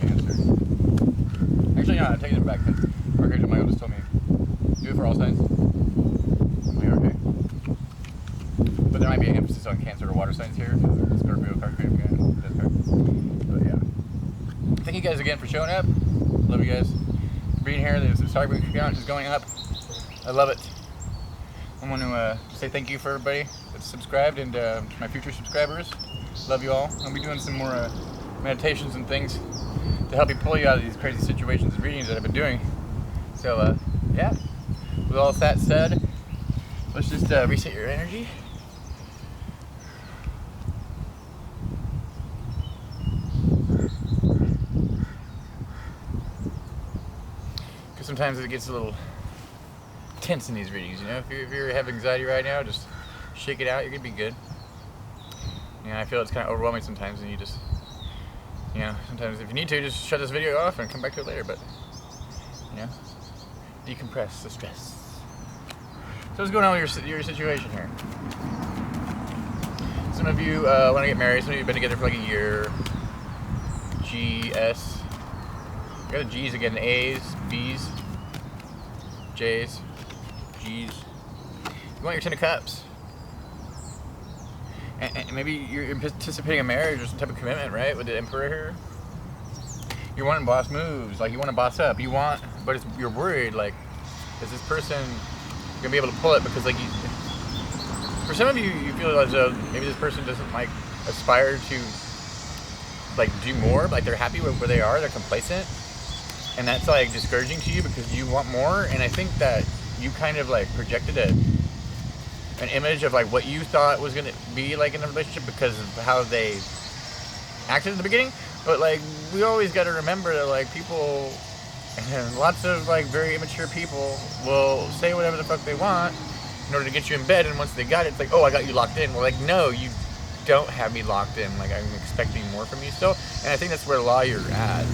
Cancer. Actually, no, I'm taking it back. Archangel Michael just told me, do it for all signs. I'm like, okay. But there might be an emphasis on Cancer or water signs here, because the Scorpio card came again. This card. But yeah. Thank you guys again for showing up. Love you guys for being here. The subscriber count is going up. I love it. I want to say thank you for everybody that's subscribed and my future subscribers. Love you all. I'll be doing some more meditations and things to help you pull you out of these crazy situations and readings that I've been doing. So, yeah. With all that said, let's just reset your energy. Because sometimes it gets a little tense in these readings, you know. If you have anxiety right now, just shake it out. You're gonna be good. You know, I feel it's kind of overwhelming sometimes, and you just, you know, sometimes if you need to, just shut this video off and come back to it later. But you know, decompress the stress. So what's going on with your situation here? Some of you want to get married. Some of you have been together for like a year. G, S. You got the G's again. A's, B's, J's, G's. You want your 10 of Cups. And maybe you're anticipating a marriage or some type of commitment, right? With the Emperor here. You're wanting boss moves. Like, you want to boss up. You want, but you're worried, like, is this person going to be able to pull it? Because, like, for some of you, you feel as though maybe this person doesn't, like, aspire to, like, do more. Like, they're happy with where they are. They're complacent. And that's, like, discouraging to you because you want more. And I think that you kind of, like, projected an image of, like, what you thought was going to be, like, in a relationship because of how they acted in the beginning. But, like, we always got to remember that, like, people, and lots of, like, very immature people will say whatever the fuck they want in order to get you in bed. And once they got it, it's like, oh, I got you locked in. Well, like, no, you don't have me locked in. Like, I'm expecting more from you still. And I think that's where you're at.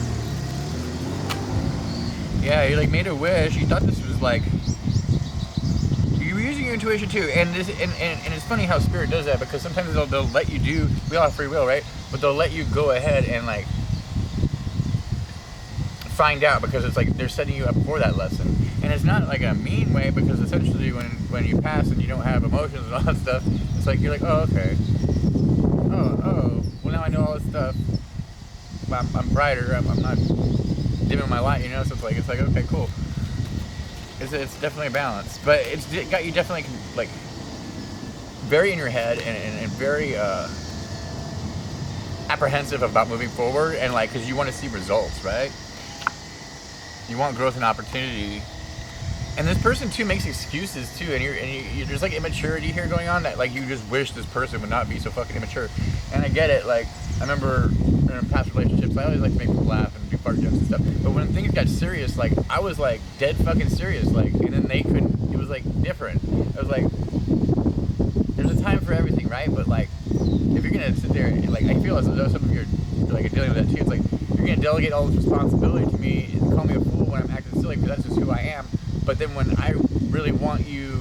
Yeah, you, like, made a wish. You thought this was, like, you were using your intuition too, and it's funny how Spirit does that, because sometimes they'll let you do, we all have free will, right? But they'll let you go ahead and, like, find out, because it's like they're setting you up for that lesson. And it's not like a mean way, because essentially when you pass and you don't have emotions and all that stuff, it's like you're like, oh, okay, oh, well, now I know all this stuff. I'm brighter. I'm not dimming my light, you know. So it's like okay, cool. It's definitely a balance, but it's got you definitely, like, very in your head and very apprehensive about moving forward, and, like, because you want to see results, right? You want growth and opportunity, and this person too makes excuses too, and you there's, like, immaturity here going on that, like, you just wish this person would not be so fucking immature. And I get it. Like, I remember in past relationships, I always like to make people laugh and do fart jokes and stuff, but when things got serious, like, I was, like, dead fucking serious, like, and then they couldn't. It was, like, different. I was like, there's a time for everything, right? But, like, if you're gonna sit there and, like, I feel as though some of you are, like, dealing with that too. It's like, you're gonna delegate all this responsibility to me and call me a fool when I'm acting silly, because that's just who I am. But then when I really want you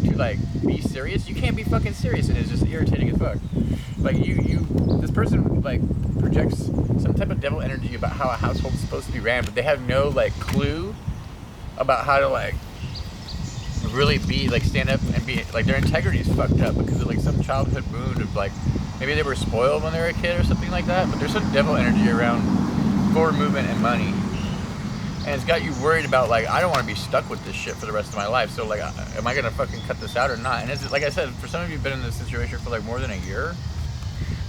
to, like, be serious, you can't be fucking serious, and it's just irritating as fuck. Like, this person, like, projects some type of devil energy about how a household is supposed to be ran, but they have no, like, clue about how to, like, really be, like, stand up and be, like, their integrity is fucked up because of, like, some childhood wound of, like, maybe they were spoiled when they were a kid or something like that. But there's some devil energy around forward movement and money, and it's got you worried about, like, I don't want to be stuck with this shit for the rest of my life. So, like, am I gonna fucking cut this out or not? And it's, like I said, for some of you, have been in this situation for, like, more than a year,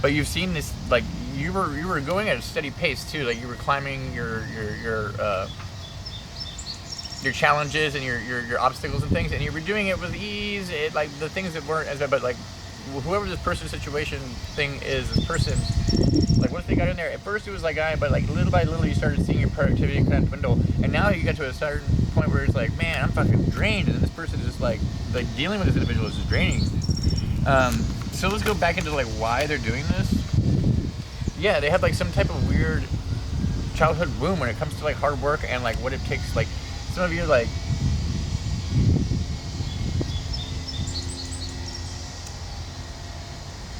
but you've seen this, like, you were going at a steady pace too. Like, you were climbing your challenges and your obstacles and things, and you were doing it with ease. It, like, the things that weren't as bad, but, like, whoever this person situation thing is, this person, like, once they got in there, at first it was like, but, like, little by little you started seeing your productivity kind of dwindle, and now you get to a certain point where it's like, man, I'm fucking drained, and then this person is just like dealing with this individual is just draining. So let's go back into, like, why they're doing this. Yeah, they had, like, some type of weird childhood wound when it comes to, like, hard work and, like, what it takes. Like, some of you, like,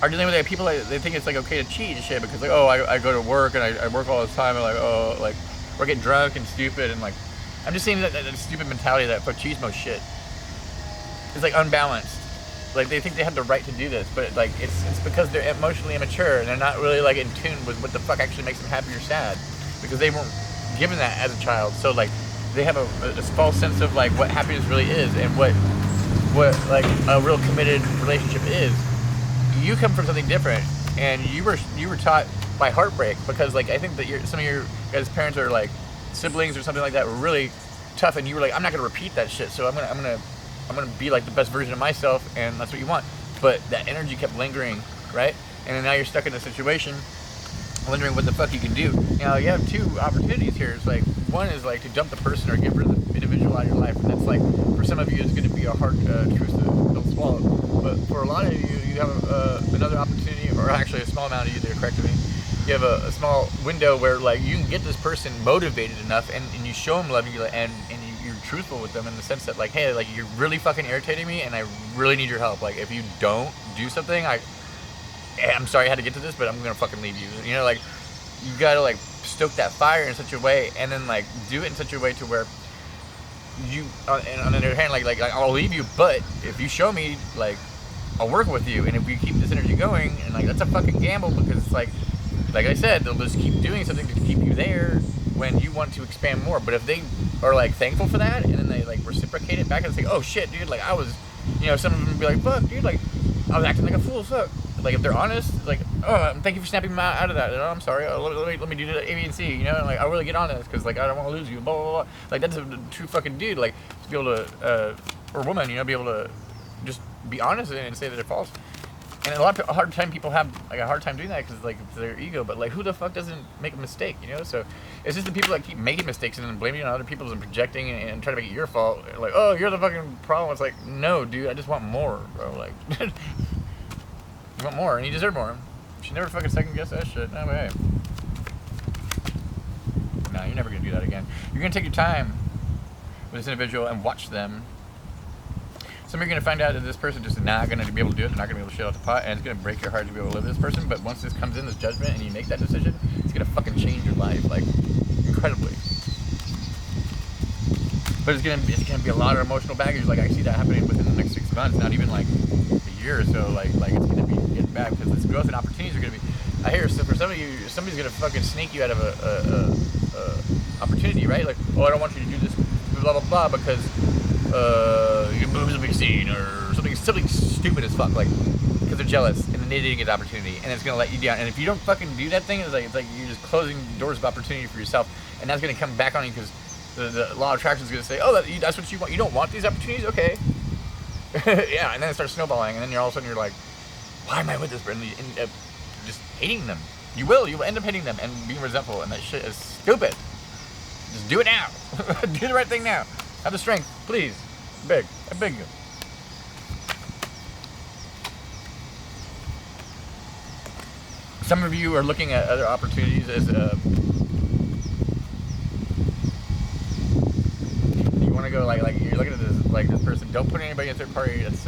are dealing with like people like, they think it's like okay to cheat and shit because like, oh, I go to work and I work all the time and like, oh, like we're getting drunk and stupid and like, I'm just saying that stupid mentality, that machismo shit is like unbalanced. Like they think they have the right to do this, but like it's because they're emotionally immature and they're not really like in tune with what the fuck actually makes them happy or sad, because they weren't given that as a child. So like they have a false sense of like what happiness really is and what like a real committed relationship is. You come from something different, and you were taught by heartbreak, because like I think that some of your guys' parents are like siblings or something like that were really tough, and you were like, I'm not gonna repeat that shit, so I'm gonna be like the best version of myself, and that's what you want. But that energy kept lingering, right? And then now you're stuck in a situation wondering what the fuck you can do. Now you have two opportunities here. It's like, one is like to dump the person or get rid of the individual out of your life, and that's like, for some of you it's going to be a hard truth to swallow, but for a lot of you, you have another opportunity, or actually a small amount of you, they're correcting me, you have a small window where like you can get this person motivated enough, and you show them love, and you're truthful with them in the sense that like, hey, like you're really fucking irritating me and I really need your help. Like if you don't do something, I'm sorry I had to get to this, but I'm gonna fucking leave you. You know, like you gotta like stoke that fire in such a way, and then like do it in such a way to where you, and on the other hand, like I'll leave you, but if you show me, like I'll work with you, and if we keep this energy going, and like that's a fucking gamble, because it's like I said, they'll just keep doing something to keep you there when you want to expand more. But if they are like thankful for that, and then they like reciprocate it back and say, oh shit, dude, like I was, you know, some of them would be like, fuck, dude, like I was acting like a fool, fuck. Like if they're honest, like, oh, thank you for snapping me out of that. Oh, I'm sorry. Let me do the A, B, and C. You know, and like I really get on this because like I don't want to lose you. Blah blah blah. Like that's a true fucking dude. Like to be able to, or woman, you know, be able to just be honest and say that they're false. And a hard time people have like a hard time doing that because like it's their ego. But like who the fuck doesn't make a mistake? You know, so it's just the people that keep making mistakes and then blaming it on other people and projecting and trying to make it your fault. Like, oh, you're the fucking problem. It's like, no, dude, I just want more, bro. Like. You want more, and you deserve more. You should never fucking second guess that shit. No way. No, you're never gonna do that again. You're gonna take your time with this individual and watch them. Some of you are gonna find out that this person just is not gonna be able to do it. They're not gonna be able to shit out the pot, and it's gonna break your heart to be able to live with this person. But once this comes in, this judgment, and you make that decision, it's gonna fucking change your life, like incredibly. But it's gonna be a lot of emotional baggage. Like I see that happening within the next 6 months, not even like a year or so. Like it's gonna be getting bad because this growth and opportunities are gonna be. I hear, so for some of you, somebody's gonna fucking snake you out of a opportunity, right? Like, oh, I don't want you to do this, blah blah blah, because your boobs will be seen, or something stupid as fuck, like because they're jealous and then they didn't get the opportunity, and it's gonna let you down. And if you don't fucking do that thing, it's like you're just closing doors of opportunity for yourself, and that's gonna come back on you because. The law of attraction is going to say, oh, that's what you want. You don't want these opportunities? Okay. Yeah, and then it starts snowballing, and then all of a sudden you're like, why am I with this person? And you end up just hating them. You will end up hating them and being resentful, and that shit is stupid. Just do it now. Do the right thing now. Have the strength, please. I beg you. Some of you are looking at other opportunities as go like you're looking at this person. Don't put anybody in third party. That's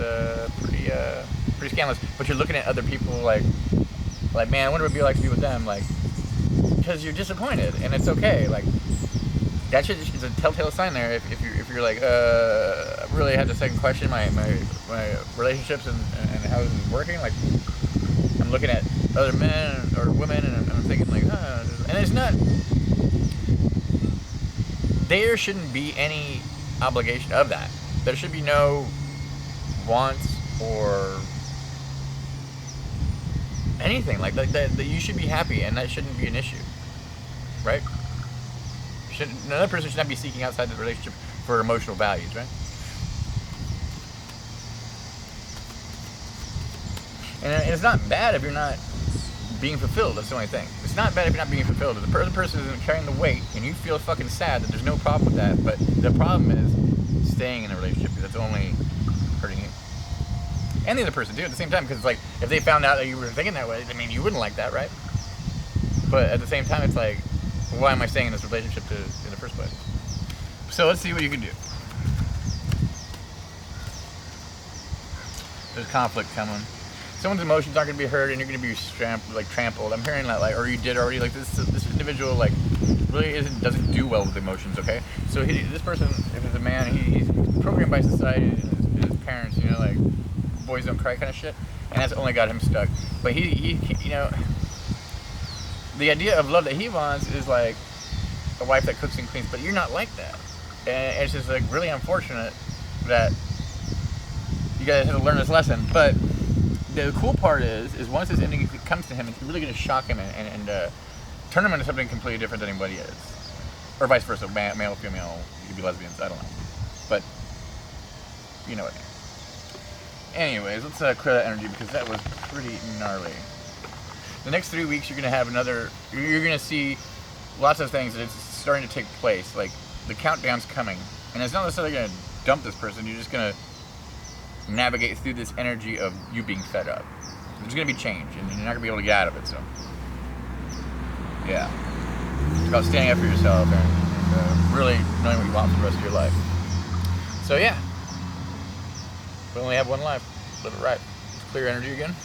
pretty scandalous. But you're looking at other people like man, I wonder what it'd be like to be with them. Like because you're disappointed, and it's okay. Like that shit is a telltale sign there. If you're like I really had to second question my relationships and how this is working. Like I'm looking at other men or women, and I'm thinking like, and it's not. There shouldn't be any obligation of that. There should be no wants or anything like that. You should be happy, and that shouldn't be an issue, right? Another person should not be seeking outside the relationship for emotional values, right? And it's not bad if you're not being fulfilled. That's the only thing. It's not bad if you're not being fulfilled. If the other person isn't carrying the weight and you feel fucking sad, that there's no problem with that. But the problem is staying in a relationship, because that's only hurting you and the other person too at the same time. Because it's like if they found out that you were thinking that way, I mean, you wouldn't like that, right? But at the same time, it's like, why am I staying in this relationship in the first place? So let's see what you can do. There's conflict coming. someone's emotions aren't gonna be heard, and you're gonna be trampled. I'm hearing that, like, or you did already. Like this individual, like, really doesn't do well with emotions. Okay, so this person, if it's a man, he's programmed by society and his parents, you know, like boys don't cry kind of shit, and that's only got him stuck. But he you know, the idea of love that he wants is like a wife that cooks and cleans, but you're not like that, and it's just like really unfortunate that you guys have to learn this lesson. But the cool part is once this ending comes to him, it's really going to shock him and turn him into something completely different than anybody is, or vice versa, male, female, you could be lesbians, I don't know, but you know what I mean. Anyways, let's clear that energy because that was pretty gnarly. The next 3 weeks, you're going to have you're going to see lots of things that it's starting to take place. Like, the countdown's coming. And it's not necessarily going to dump this person. You're just going to navigate through this energy of you being fed up. There's going to be change, and you're not going to be able to get out of it, so. Yeah. It's about standing up for yourself and really knowing what you want for the rest of your life. So, yeah. We only have one life. Live it right. Let's clear energy again.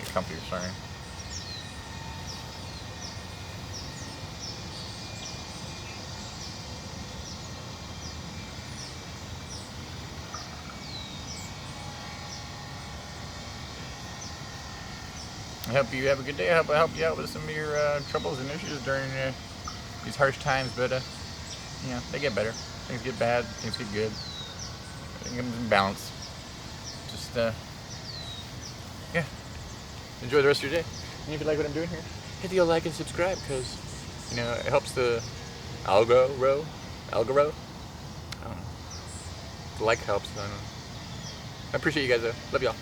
Get comfy, sorry. I hope you have a good day. I hope I helped you out with some of your troubles and issues during these harsh times, but you know, they get better. Things get bad, things get good. Everything comes in balance. Just, yeah. Enjoy the rest of your day. And if you like what I'm doing here, hit the old like and subscribe because, you know, it helps the algorithm. I don't know. The like helps. I don't know. I appreciate you guys, though. Love y'all.